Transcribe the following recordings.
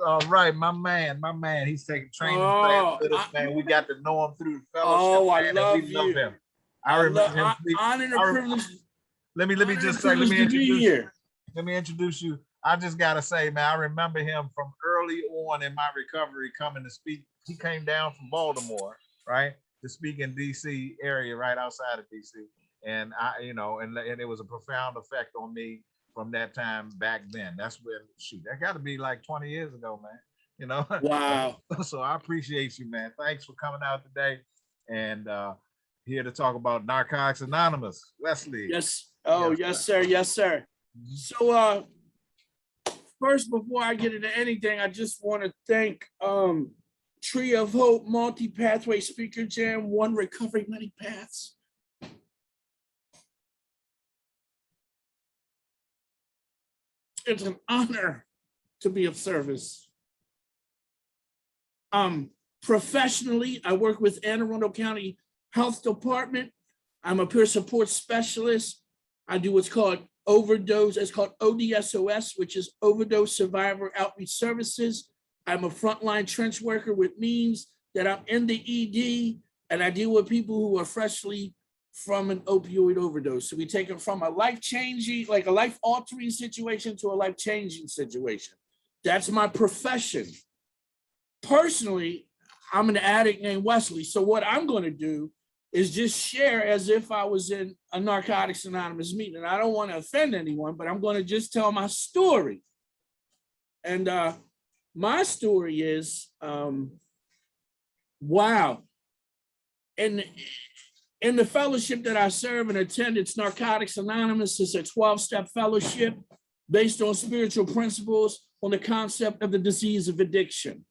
All right, my man. He's taking training class Oh, with us, man. We got to know him through the fellowship, oh, I man, and we love love you. him. I remember him. Honor and a privilege. Let me Honor and just say, privilege to be here. let me introduce you. I just gotta say, man, I remember him from early on in my recovery coming to speak. He came down from Baltimore, right, to speak in DC area, right outside of DC. And and it was a profound effect on me from that time back then. That's when shoot, that got to be like 20 years ago, man. You know, Wow. so I appreciate you, man. Thanks for coming out today, and here to talk about Narcotics Anonymous, Wesley. Yes. Oh, Yes, yes, sir. Yes, sir. Mhm. So first, before I get into anything, I just want to thank Tree of Hope Multi-Pathway Speaker Jam, One Recovery, Many Paths. It's an honor to be of service. Professionally, I work with Anne Arundel County Health Department. I'm a peer support specialist. I do what's called overdose, it's called ODSOS, which is Overdose Survivor Outreach Services. I'm a frontline trench worker, which means that I'm in the ED and I deal with people who are freshly from an opioid overdose. So we take them from a life-changing, like a life-altering situation to a life-changing situation. That's my profession. Personally, I'm an addict named Wesley. So what I'm going to do is just share as if I was in a Narcotics Anonymous meeting. I don't want to offend anyone, but I'm going to just tell my story. And my story is, wow. And in the fellowship that I serve and attend, it's Narcotics Anonymous. It's a 12-step fellowship based on spiritual principles on the concept of the disease of addiction.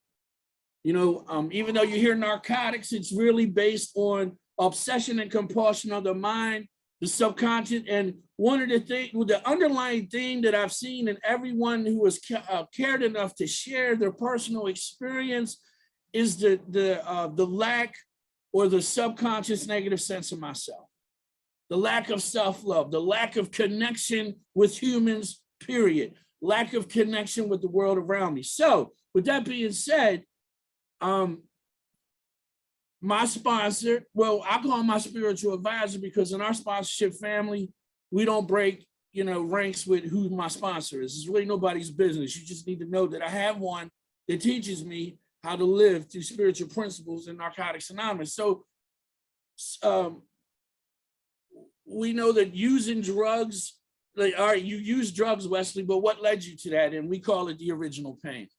You know, even though you hear narcotics, it's really based on obsession and compulsion of the mind, the subconscious. And one of the things, the underlying theme that I've seen in everyone who has cared enough to share their personal experience is the lack or the subconscious negative sense of myself, the lack of self-love, the lack of connection with humans, period, lack of connection with the world around me. So with that being said, my sponsor, well, I call him my spiritual advisor because in our sponsorship family, we don't break, ranks with who my sponsor is. It's really nobody's business. You just need to know that I have one that teaches me how to live through spiritual principles in Narcotics Anonymous. So we know that using drugs, like, all right, you use drugs, Wesley, but what led you to that? And we call it the original pain.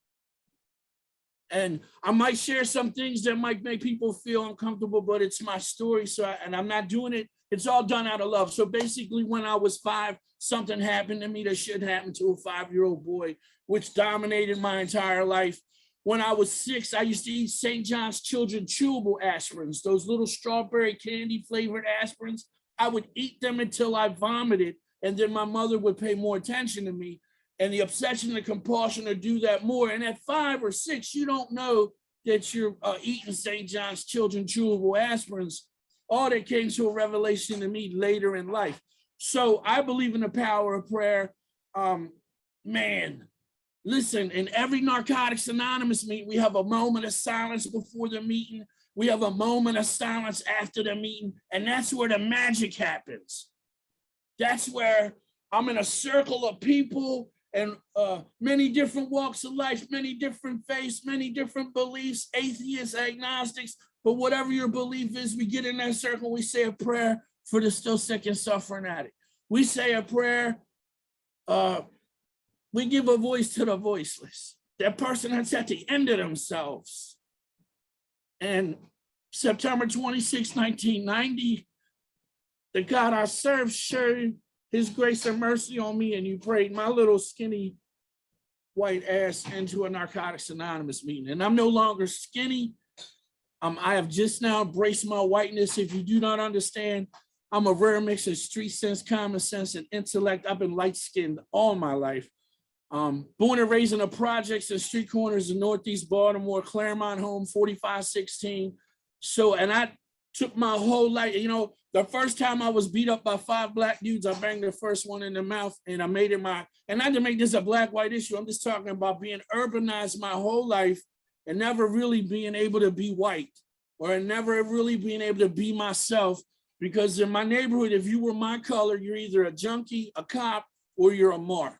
And I might share some things that might make people feel uncomfortable, but it's my story. And I'm not doing it. It's all done out of love. So basically, when I was 5, something happened to me that should happen to a 5-year-old boy, which dominated my entire life. When I was 6, I used to eat St. John's Children chewable aspirins, those little strawberry candy flavored aspirins. I would eat them until I vomited, and then my mother would pay more attention to me. And the obsession and the compulsion to do that more. And at 5 or 6, you don't know that you're eating St. John's Children chewable aspirins. All that came to a revelation to me later in life. So I believe in the power of prayer. Man, listen, in every Narcotics Anonymous meeting, we have a moment of silence before the meeting. We have a moment of silence after the meeting. And that's where the magic happens. That's where I'm in a circle of people and many different walks of life, many different faiths, many different beliefs, atheists, agnostics, but whatever your belief is, we get in that circle, we say a prayer for the still sick and suffering addict. We say a prayer, we give a voice to the voiceless, that person that's at the end of themselves. And September 26, 1990, the God I serve shared His grace and mercy on me, and you prayed my little skinny white ass into a Narcotics Anonymous meeting. And I'm no longer skinny. I have just now embraced my whiteness. If you do not understand, I'm a rare mix of street sense, common sense, and intellect. I've been light-skinned all my life. Born and raised in the projects and street corners in Northeast Baltimore, Claremont home, 4516. So, and took my whole life. You know, the first time I was beat up by 5 black dudes, I banged the first one in the mouth, and I made it my, and not to make this a black-white issue, I'm just talking about being urbanized my whole life and never really being able to be white, or never really being able to be myself. Because in my neighborhood, if you were my color, you're either a junkie, a cop, or you're a mark.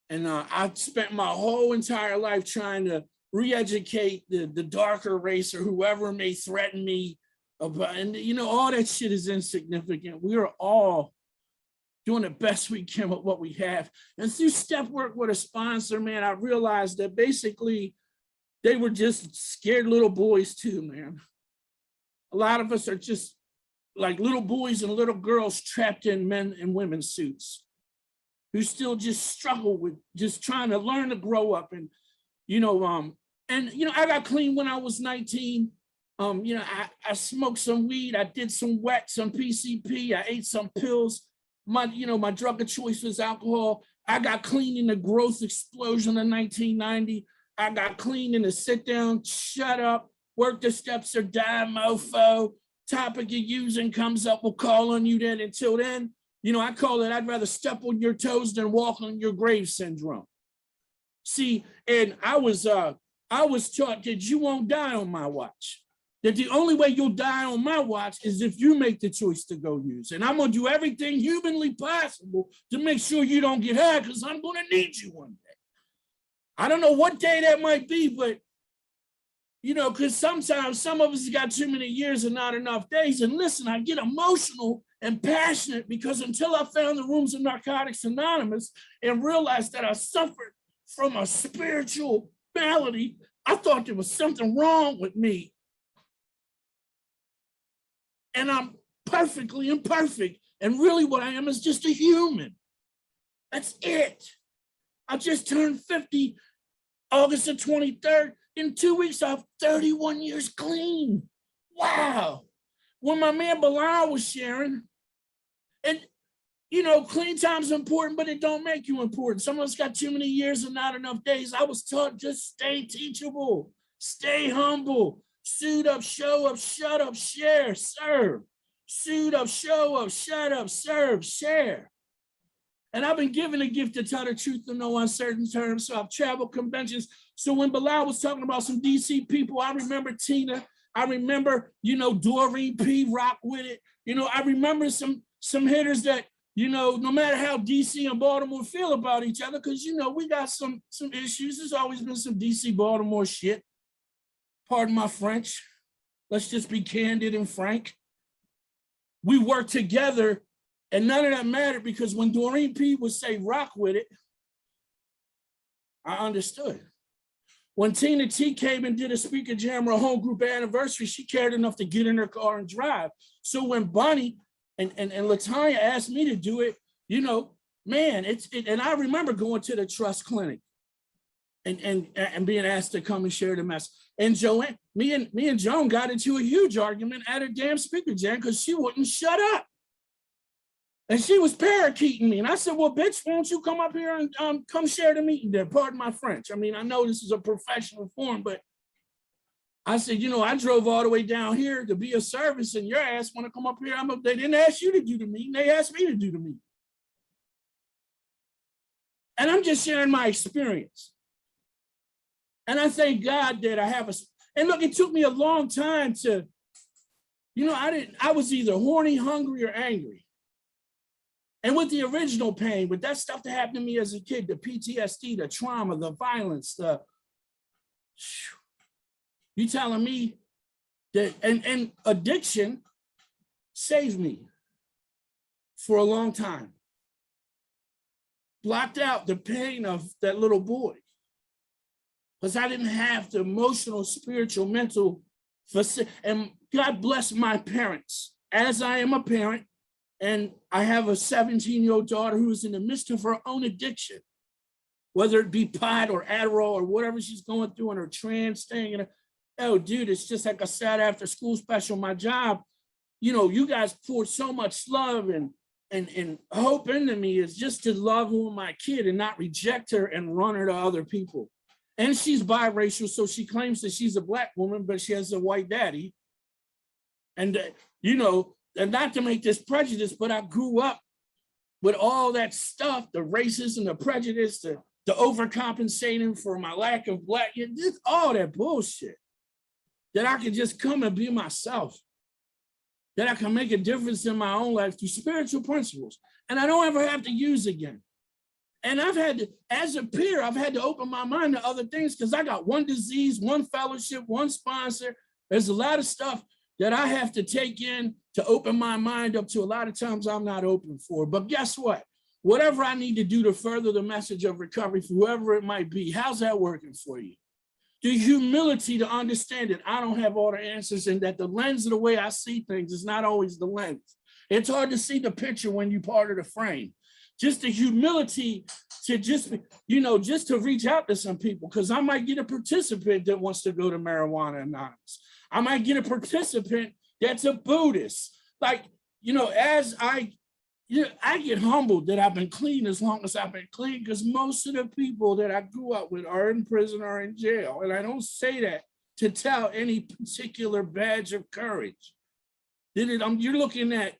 And I spent my whole entire life trying to re-educate the darker race or whoever may threaten me about, and you know, all that shit is insignificant. We are all doing the best we can with what we have. And through step work with a sponsor, man, I realized that basically they were just scared little boys too, man. A lot of us are just like little boys and little girls trapped in men and women's suits who still just struggle with just trying to learn to grow up. And, you know, I got clean when I was 19. I smoked some weed. I did some wet, some PCP. I ate some pills. My drug of choice was alcohol. I got clean in the growth explosion of 1990. I got clean in the sit down, shut up, work the steps or die, mofo. Topic you're using comes up, we'll call on you then. Until then, I call it, I'd rather step on your toes than walk on your grave syndrome. See, and I was taught that you won't die on my watch. That the only way you'll die on my watch is if you make the choice to go use. And I'm gonna do everything humanly possible to make sure you don't get high, because I'm gonna need you one day. I don't know what day that might be, but because sometimes some of us got too many years and not enough days. And listen, I get emotional and passionate because until I found the rooms of Narcotics Anonymous and realized that I suffered from a spiritual malady, I thought there was something wrong with me. And I'm perfectly imperfect. And really what I am is just a human. That's it. I just turned 50 August the 23rd. In 2 weeks, I have 31 years clean. Wow. When my man Bilal was sharing, and clean time's important, but it don't make you important. Some of us got too many years and not enough days. I was taught just stay teachable, stay humble, suit up, show up, shut up, share, serve. Suit up, show up, shut up, serve, share. And I've been given a gift to tell the truth in no uncertain terms. So I've traveled conventions. So when Bilal was talking about some DC people, I remember Tina. I remember, Doreen P. rock with it. I remember some hitters that, no matter how DC and Baltimore feel about each other, because, we got some issues. There's always been some DC Baltimore shit. Pardon my French. Let's just be candid and frank. We work together. And none of that mattered, because when Doreen P. would say rock with it, I understood. When Tina T came and did a speaker jam or a home group anniversary, she cared enough to get in her car and drive. So when Bonnie and LaTanya asked me to do it, man, and I remember going to the Trust Clinic and being asked to come and share the mess. And Joanne, me and Joan got into a huge argument at a damn speaker jam because she wouldn't shut up. And she was parakeeting me. And I said, well, bitch, why don't you come up here and come share the meeting there? Pardon my French. I mean, I know this is a professional forum, but I said, I drove all the way down here to be of service, and your ass want to come up here. They didn't ask you to do the meeting. They asked me to do the meeting. And I'm just sharing my experience. And I thank God that I have and look, it took me a long time to, I was either horny, hungry, or angry. And with the original pain, with that stuff that happened to me as a kid, the PTSD, the trauma, the violence, you telling me that, and addiction saved me for a long time. Blocked out the pain of that little boy. Because I didn't have the emotional, spiritual, mental, and God bless my parents. As I am a parent, and I have a 17-year-old daughter who is in the midst of her own addiction, whether it be pot or Adderall or whatever she's going through in her trans thing. And oh, dude, it's just like a sad after school special. My job, you guys poured so much love and hope into me, is just to love on my kid and not reject her and run her to other people. And she's biracial, so she claims that she's a black woman, but she has a white daddy. And, you know, and not to make this prejudice, but I grew up with all that stuff, the racism, the prejudice, the overcompensating for my lack of black, just all that bullshit. That I could just come and be myself. That I can make a difference in my own life through spiritual principles. And I don't ever have to use again. And I've had to, as a peer, I've had to open my mind to other things because I got one disease, one fellowship, one sponsor. There's a lot of stuff that I have to take in to open my mind up to a lot of times I'm not open for. But guess what? Whatever I need to do to further the message of recovery for whoever it might be, how's that working for you? The humility to understand that I don't have all the answers and that the lens of the way I see things is not always the lens. It's hard to see the picture when you're part of the frame. Just the humility to just, you know, just to reach out to some people, because I might get a participant that wants to go to Marijuana Anonymous. I might get a participant that's a Buddhist. Like, you know, as I get humbled that I've been clean as long as I've been clean, because most of the people that I grew up with are in prison or in jail. And I don't say that to tell any particular badge of courage. You're looking at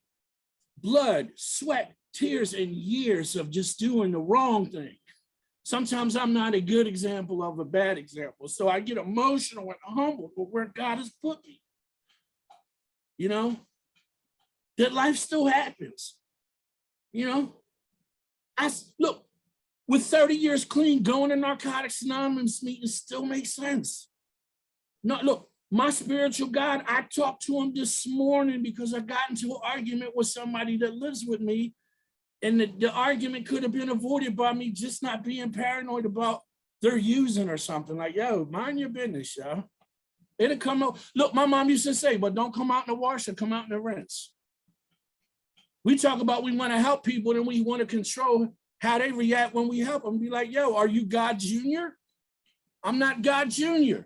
blood, sweat, tears, and years of just doing the wrong thing. Sometimes I'm not a good example of a bad example. So I get emotional and humbled with where God has put me. You know, that life still happens. You know, look, with 30 years clean, going to Narcotics Anonymous meetings still makes sense. No, look, my spiritual God, I talked to him this morning because I got into an argument with somebody that lives with me. And the argument could have been avoided by me just not being paranoid about their using or something. Like, yo, mind your business, yo. It'll come out. Look, my mom used to say, but don't come out in the wash and come out in the rinse. We talk about we want to help people and we want to control how they react when we help them. Be like, yo, are you God Jr.? I'm not God Jr.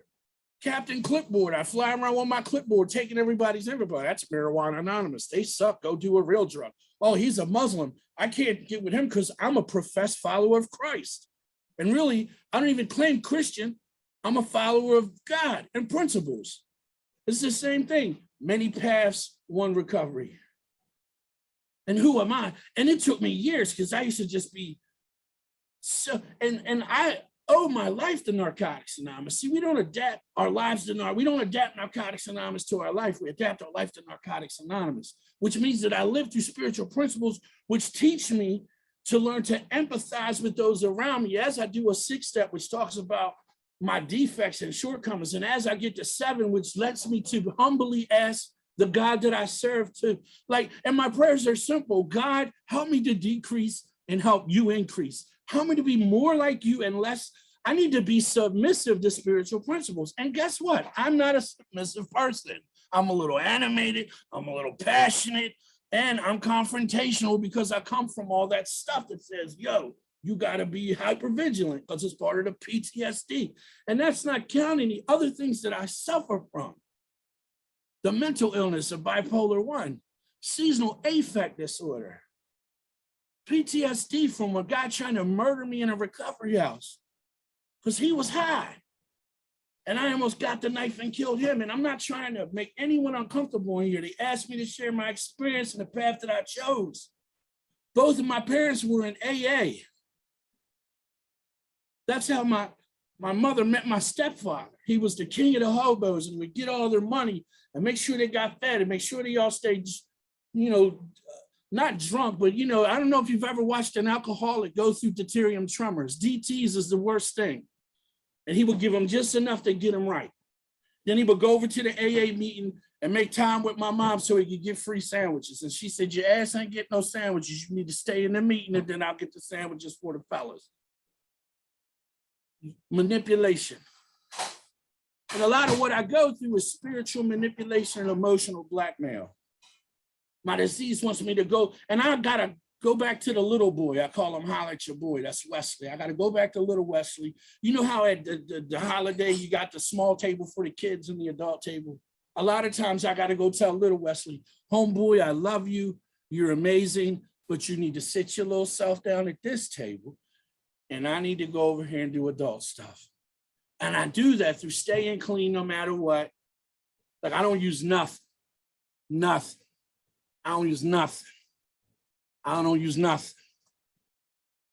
Captain Clipboard. I fly around with my clipboard, taking everybody's everybody. That's Marijuana Anonymous. They suck. Go do a real drug. Oh, he's a Muslim. I can't get with him because I'm a professed follower of Christ. And really, I don't even claim Christian. I'm a follower of God and principles. It's the same thing. Many paths, one recovery. And who am I? And it took me years because I used to just be so, and I owe my life to Narcotics Anonymous. See, we don't adapt our lives to we don't adapt Narcotics Anonymous to our life. We adapt our life to Narcotics Anonymous, which means that I live through spiritual principles, which teach me to learn to empathize with those around me as I do a 6-step, which talks about my defects and shortcomings. And as I get to 7, which lets me to humbly ask the God that I serve to, like, and my prayers are simple. God, help me to decrease and help you increase. Help me to be more like you and less. I need to be submissive to spiritual principles. And guess what? I'm not a submissive person. I'm a little animated. I'm a little passionate. And I'm confrontational because I come from all that stuff that says, yo, you got to be hypervigilant because it's part of the PTSD. And that's not counting the other things that I suffer from. The mental illness of bipolar 1, seasonal affect disorder, PTSD from a guy trying to murder me in a recovery house because he was high. And I almost got the knife and killed him. And I'm not trying to make anyone uncomfortable in here. They asked me to share my experience and the path that I chose. Both of my parents were in AA. That's how my mother met my stepfather. He was the king of the hobos and would get all their money and make sure they got fed and make sure they all stayed, you know, not drunk, but, you know, I don't know if you've ever watched an alcoholic go through delirium tremors. DTs is the worst thing. And he would give them just enough to get them right. Then he would go over to the AA meeting and make time with my mom so he could get free sandwiches. And she said, your ass ain't get no sandwiches. You need to stay in the meeting and then I'll get the sandwiches for the fellas. Manipulation. And a lot of what I go through is spiritual manipulation and emotional blackmail. My disease wants me to go, and I gotta go back to the little boy. I call him holler at your boy. That's Wesley. I gotta go back to little Wesley. You know how at the holiday you got the small table for the kids and the adult table? A lot of times I gotta go tell little Wesley, homeboy, I love you. You're amazing, but you need to sit your little self down at this table. And I need to go over here and do adult stuff. And I do that through staying clean no matter what. Like I don't use nothing. Nothing. I don't use nothing. I don't use nothing.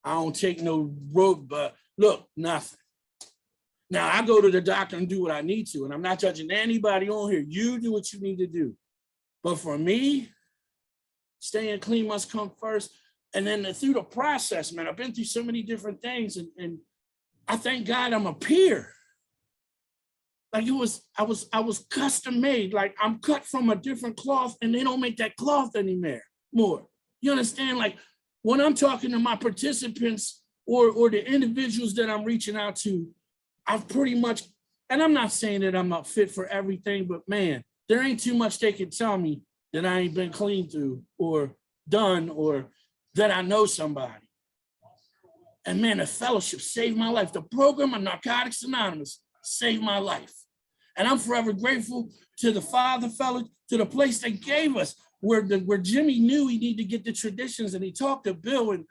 I don't take no road, but look, nothing. Now I go to the doctor and do what I need to, and I'm not judging anybody on here. You do what you need to do. But for me, staying clean must come first. And then through the process, man, I've been through so many different things, and I thank God I'm a peer. Like I was custom made. Like I'm cut from a different cloth, and they don't make that cloth anymore. You understand? Like when I'm talking to my participants or the individuals that I'm reaching out to, I've pretty much, and I'm not saying that I'm not fit for everything, but man, there ain't too much they can tell me that I ain't been clean through or done or that I know somebody. And man, the fellowship saved my life. The program of Narcotics Anonymous saved my life. And I'm forever grateful to the Father Fellow, to the place they gave us, where Jimmy knew he needed to get the traditions, and he talked to Bill, and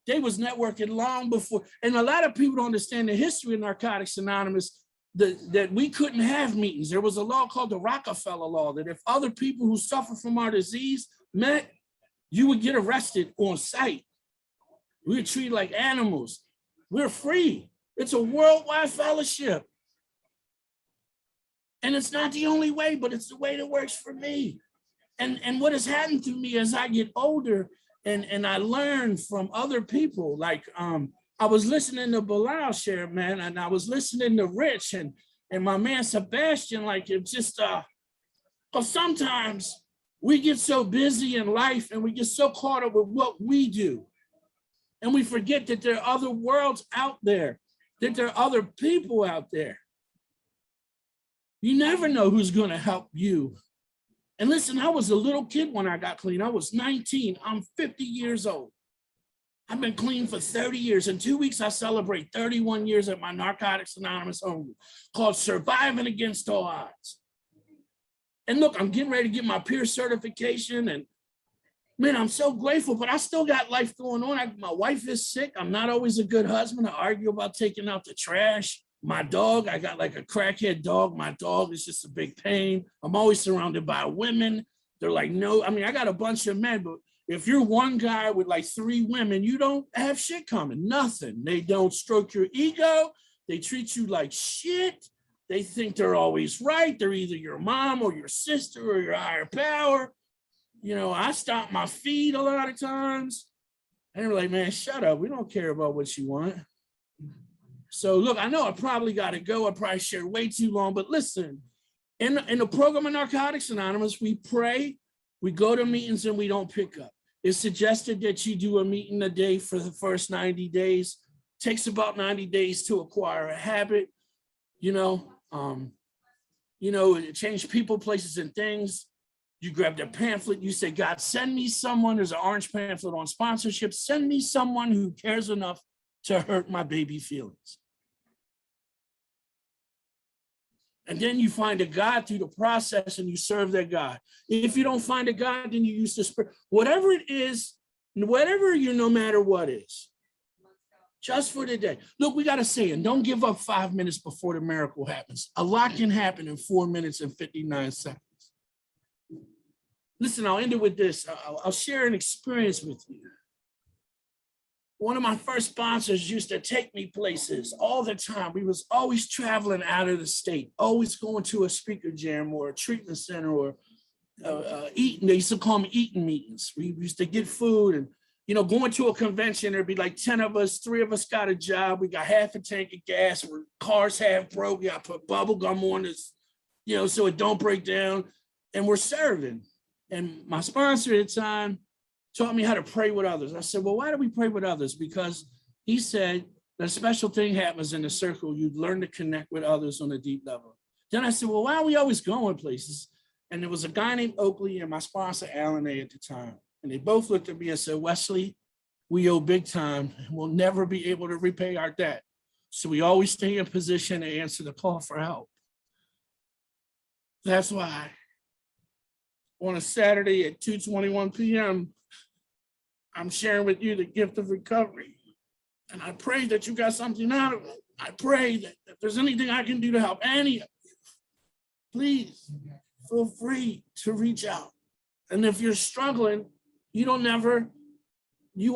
they was networking long before. And a lot of people don't understand the history of Narcotics Anonymous, that we couldn't have meetings. There was a law called the Rockefeller Law, that if other people who suffer from our disease met, you would get arrested on sight. We were treated like animals. We're free. It's a worldwide fellowship. And it's not the only way, but it's the way that works for me. And what has happened to me as I get older and I learn from other people, like I was listening to Bilal share, man, and I was listening to Rich and my man Sebastian, like it just, but sometimes we get so busy in life and we get so caught up with what we do. And we forget that there are other worlds out there, that there are other people out there. You never know who's going to help you. And listen, I was a little kid when I got clean. I was 19. I'm 50 years old. I've been clean for 30 years. In 2 weeks, I celebrate 31 years at my Narcotics Anonymous home group called Surviving Against All Odds. And look, I'm getting ready to get my peer certification. And man, I'm so grateful, but I still got life going on. My wife is sick. I'm not always a good husband. I argue about taking out the trash. My dog, I got like a crackhead dog. My dog is just a big pain. I'm always surrounded by women. They're like, no, I mean, I got a bunch of men, but if you're one guy with like 3 women, you don't have shit coming, nothing. They don't stroke your ego. They treat you like shit. They think they're always right. They're either your mom or your sister or your higher power. I stomp my feet a lot of times. And they're like, man, shut up. We don't care about what you want. So look, I know I probably got to go. I probably shared way too long, but listen, in the program of Narcotics Anonymous, we pray, we go to meetings, and we don't pick up. It's suggested that you do a meeting a day for the first 90 days. It takes about 90 days to acquire a habit, change people, places, and things. You grab the pamphlet, you say, God, send me someone. There's an orange pamphlet on sponsorship. Send me someone who cares enough to hurt my baby feelings. And then you find a God through the process and you serve that God. If you don't find a God, then you use the Spirit. Whatever it is, whatever no matter what is, just for the day. Look, we got to say, and don't give up 5 minutes before the miracle happens. A lot can happen in 4 minutes and 59 seconds. Listen, I'll end it with this. I'll share an experience with you. One of my first sponsors used to take me places all the time. We was always traveling out of the state, always going to a speaker jam or a treatment center or eating. They used to call them eating meetings. We used to get food and, going to a convention, there'd be like 10 of us, 3 of us got a job. We got half a tank of gas. Our cars half broke. We got to put bubble gum on this, so it don't break down. And we're serving. And my sponsor at the time taught me how to pray with others. I said, well, why do we pray with others? Because he said that a special thing happens in the circle. You learn to connect with others on a deep level. Then I said, well, why are we always going places? And there was a guy named Oakley and my sponsor, Alan A. at the time. And they both looked at me and said, Wesley, we owe big time. We'll never be able to repay our debt. So we always stay in position to answer the call for help. That's why on a Saturday at 2:21 p.m., I'm sharing with you the gift of recovery. And I pray that you got something out of it. I pray that if there's anything I can do to help any of you, please feel free to reach out. And if you're struggling, you are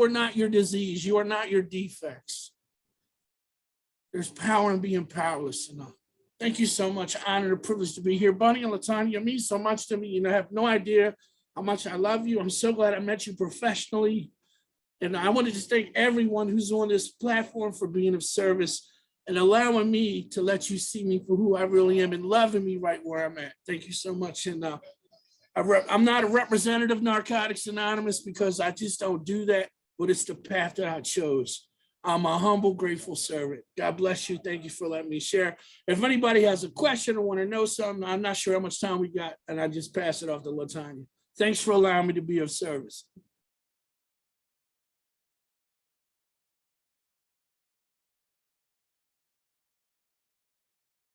not your disease. You are not your defects. There's power in being powerless enough. Thank you so much. Honor and privilege to be here. Bunny and Latanya mean so much to me. You know, have no idea how much I love you. I'm so glad I met you professionally. And I want to just thank everyone who's on this platform for being of service and allowing me to let you see me for who I really am and loving me right where I'm at. Thank you so much. And I'm not a representative of Narcotics Anonymous because I just don't do that, but it's the path that I chose. I'm a humble, grateful servant. God bless you. Thank you for letting me share. If anybody has a question or want to know something, I'm not sure how much time we got, and I just pass it off to Latanya. Thanks for allowing me to be of service.